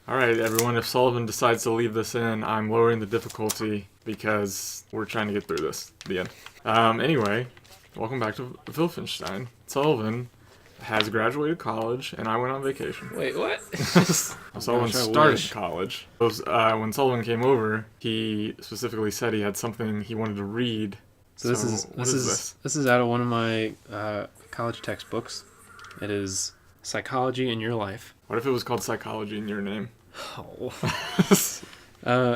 Alright, everyone, if Sullivan decides to leave this in, I'm lowering the difficulty because we're trying to get through this. The end. Anyway, welcome back to Wolfenstein. Sullivan has graduated college, and I went on vacation. Wait, what? Sullivan started college. When Sullivan came over, he specifically said he had something he wanted to read. So this is out of one of my college textbooks. It is Psychology in Your Life. What if it was called Psychology in Your Name? Oh.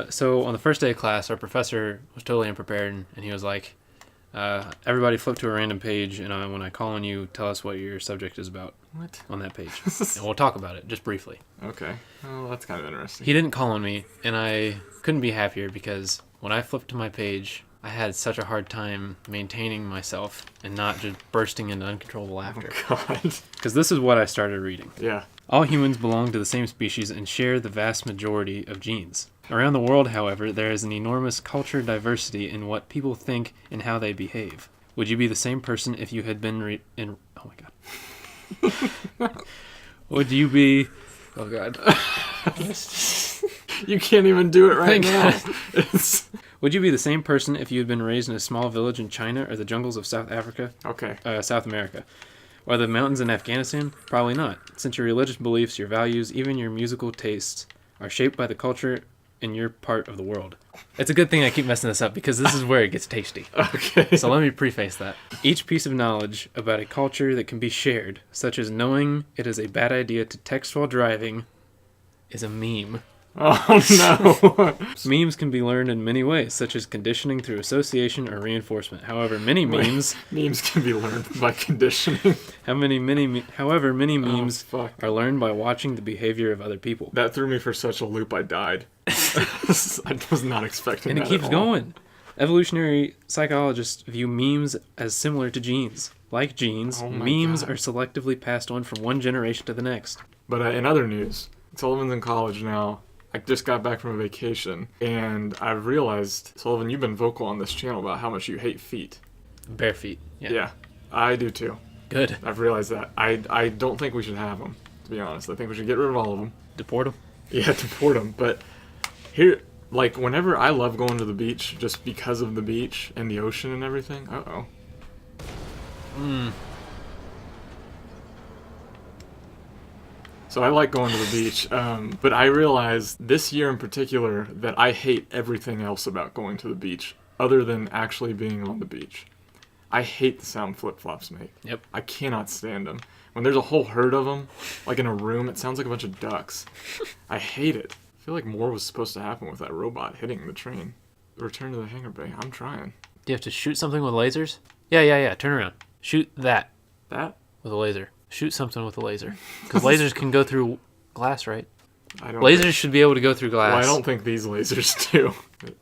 So on the first day of class, our professor was totally unprepared, and he was like, everybody flip to a random page, and when I call on you, tell us what your subject is about. What? On that page. And we'll talk about it, just briefly. Okay. Well, that's kind of interesting. He didn't call on me, and I couldn't be happier because when I flipped to my page, I had such a hard time maintaining myself and not just bursting into uncontrollable laughter. Oh, God. Because this is what I started reading. Yeah. All humans belong to the same species and share the vast majority of genes. Around the world, however, there is an enormous culture diversity in what people think and how they behave. Would you be the same person if you had been oh my God. Would you be... Oh, God. You can't even do it right now. Would you be the same person if you had been raised in a small village in China or the jungles of South Africa? Okay. South America. Or the mountains in Afghanistan? Probably not, since your religious beliefs, your values, even your musical tastes are shaped by the culture in your part of the world. It's a good thing I keep messing this up because this is where it gets tasty. Okay. So let me preface that. Each piece of knowledge about a culture that can be shared, such as knowing it is a bad idea to text while driving, is a meme. Oh, no. Memes can be learned in many ways, such as conditioning through association or reinforcement. However, many memes... Memes can be learned by conditioning. However, many memes are learned by watching the behavior of other people. That threw me for such a loop, I died. I was not expecting that. And it keeps going. Evolutionary psychologists view memes as similar to genes. Like genes, memes are selectively passed on from one generation to the next. But in other news, Sullivan's in college now. I just got back from a vacation, and I've realized, Sullivan, you've been vocal on this channel about how much you hate feet. Bare feet. Yeah, I do too. Good. I've realized that. I don't think we should have them, to be honest. I think we should get rid of all of them. Deport them? Yeah, deport them. But here, like, whenever I love going to the beach just because of the beach and the ocean and everything. Uh-oh. So I like going to the beach, but I realized this year in particular that I hate everything else about going to the beach other than actually being on the beach. I hate the sound flip-flops make. Yep. I cannot stand them. When there's a whole herd of them, like in a room, it sounds like a bunch of ducks. I hate it. I feel like more was supposed to happen with that robot hitting the train. Return to the hangar bay. I'm trying. Do you have to shoot something with lasers? Yeah. Turn around. Shoot that. That? With a laser. Shoot something with a laser. Because lasers can go through glass, right? Lasers should be able to go through glass. Well, I don't think these lasers do.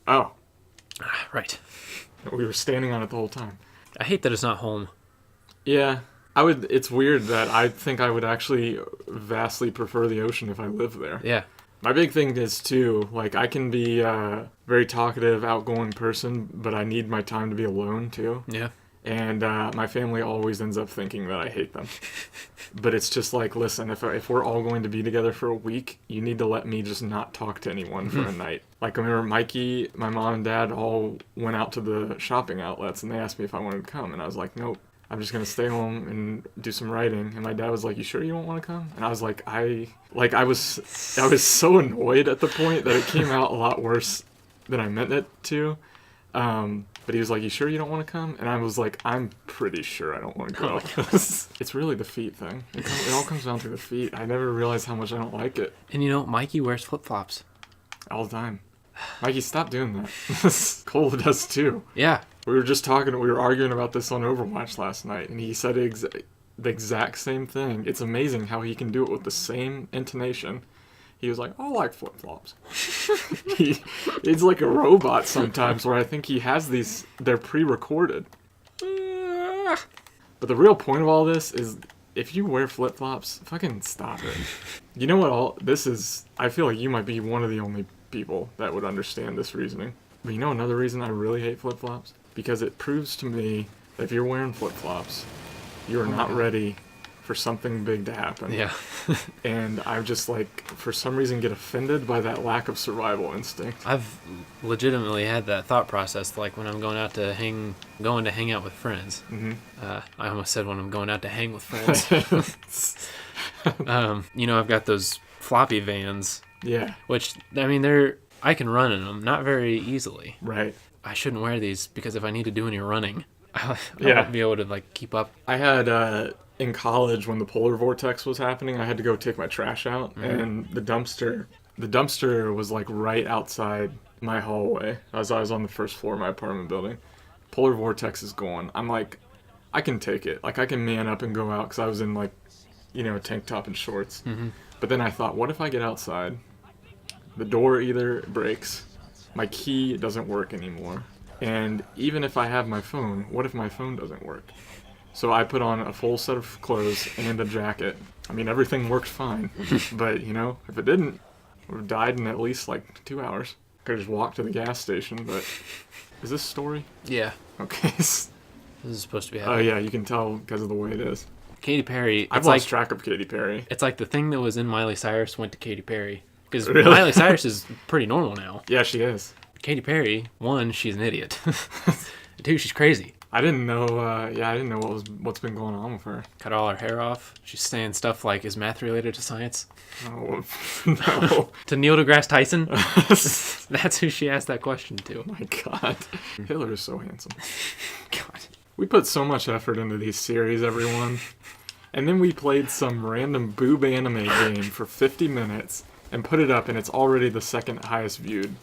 Oh. Right. We were standing on it the whole time. I hate that it's not home. Yeah. It's weird that I think I would actually vastly prefer the ocean if I lived there. Yeah. My big thing is, too, like, I can be a very talkative, outgoing person, but I need my time to be alone, too. Yeah. And my family always ends up thinking that I hate them. But it's just like, listen, if we're all going to be together for a week, you need to let me just not talk to anyone for a night. Like, I remember Mikey, my mom and dad all went out to the shopping outlets, and they asked me if I wanted to come. And I was like, nope, I'm just going to stay home and do some writing. And my dad was like, you sure you don't want to come? And I was like, I was so annoyed at the point that it came out a lot worse than I meant it to. But he was like, you sure you don't want to come? And I was like, I'm pretty sure I don't want to go. It's really the feet thing. It all comes down to the feet. I never realized how much I don't like it. And you know, Mikey wears flip-flops. All the time. Mikey, stop doing that. Cole does too. Yeah. We were arguing about this on Overwatch last night, and he said the exact same thing. It's amazing how he can do it with the same intonation. He was like, I like flip-flops. It's like a robot sometimes where I think he has these, they're pre-recorded. But the real point of all this is, if you wear flip-flops, fucking stop it. You know what this is? I feel like you might be one of the only people that would understand this reasoning. But you know another reason I really hate flip-flops? Because it proves to me that if you're wearing flip-flops, you are not ready for something big to happen. Yeah. And I just like, for some reason, get offended by that lack of survival instinct. I've legitimately had that thought process, like when I'm going to hang out with friends. Mm-hmm. I almost said when I'm going out to hang with friends. I've got those floppy vans. Yeah. Which, I mean, I can run in them, not very easily. Right. I shouldn't wear these because if I need to do any running, I Yeah. won't be able to like keep up. I had in college when the polar vortex was happening, I had to go take my trash out, and the dumpster was like right outside my hallway as I was on the first floor of my apartment building. Polar vortex is going. I'm like, I can take it. Like I can man up and go out because I was in like, a tank top and shorts. Mm-hmm. But then I thought, what if I get outside? The door either breaks, my key doesn't work anymore, and even if I have my phone, what if my phone doesn't work? So I put on a full set of clothes and a jacket. I mean, everything worked fine, but if it didn't, I would have died in at least like 2 hours. Could have just walked to the gas station, but is this story? Yeah. Okay. This is supposed to be Oh happening. yeah, you can tell because of the way it is. Katy Perry. I've lost track of Katy Perry. It's like the thing that was in Miley Cyrus went to Katy Perry. Because Really? Miley Cyrus is pretty normal now. Yeah, she is. Katy Perry, 1, she's an idiot. 2, she's crazy. I didn't know. I didn't know what's been going on with her. Cut all her hair off. She's saying stuff like, "Is math related to science?" Oh, no. To Neil deGrasse Tyson. That's who she asked that question to. Oh my God. Hitler is so handsome. God. We put so much effort into these series, everyone. And then we played some random boob anime game for 50 minutes and put it up, and it's already the second highest viewed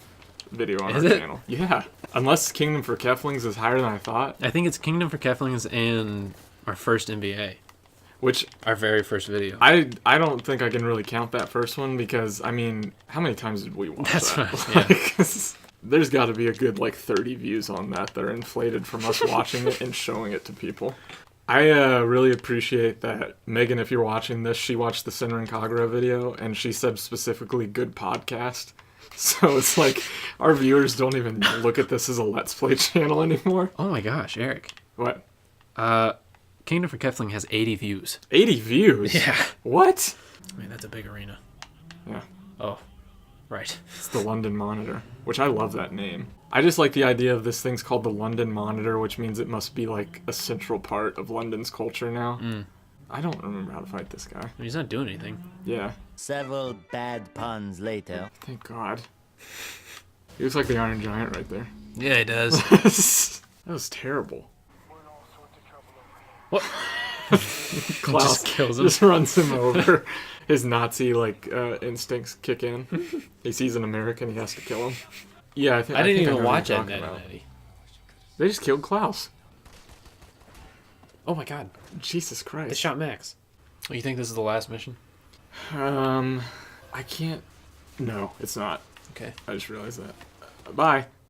video on Is our it? channel. Yeah. Unless Kingdom for Keflings is higher than I thought. I think it's Kingdom for Keflings and our first NBA. Which Our very first video. I don't think I can really count that first one because, I mean, how many times did we watch That's that? right, yeah. There's got to be a good, 30 views on that are inflated from us watching it and showing it to people. I really appreciate that Megan, if you're watching this, she watched the Senran Kagura video, and she said specifically, good podcast. So it's like, our viewers don't even look at this as a Let's Play channel anymore. Oh my gosh, Eric. What? Kingdom for Kefling has 80 views. 80 views? Yeah. What? I mean, that's a big arena. Yeah. Oh, right. It's the London Monitor, which I love that name. I just like the idea of this thing's called the London Monitor, which means it must be like a central part of London's culture now. I don't remember how to fight this guy. He's not doing anything. Yeah. Several bad puns later. Thank God. He looks like the Iron Giant right there. Yeah, he does. That was terrible. What? Klaus Just kills him. just runs him over. His Nazi instincts kick in. He sees an American, he has to kill him. Yeah, I think I didn't think even know what watch you're Ed, talking Ed, about. and Eddie. They just killed Klaus. Oh my God. Jesus They Christ. shot Max. Oh, you think this is the last mission? I can't. No, it's not. Okay. I just realized that. Bye.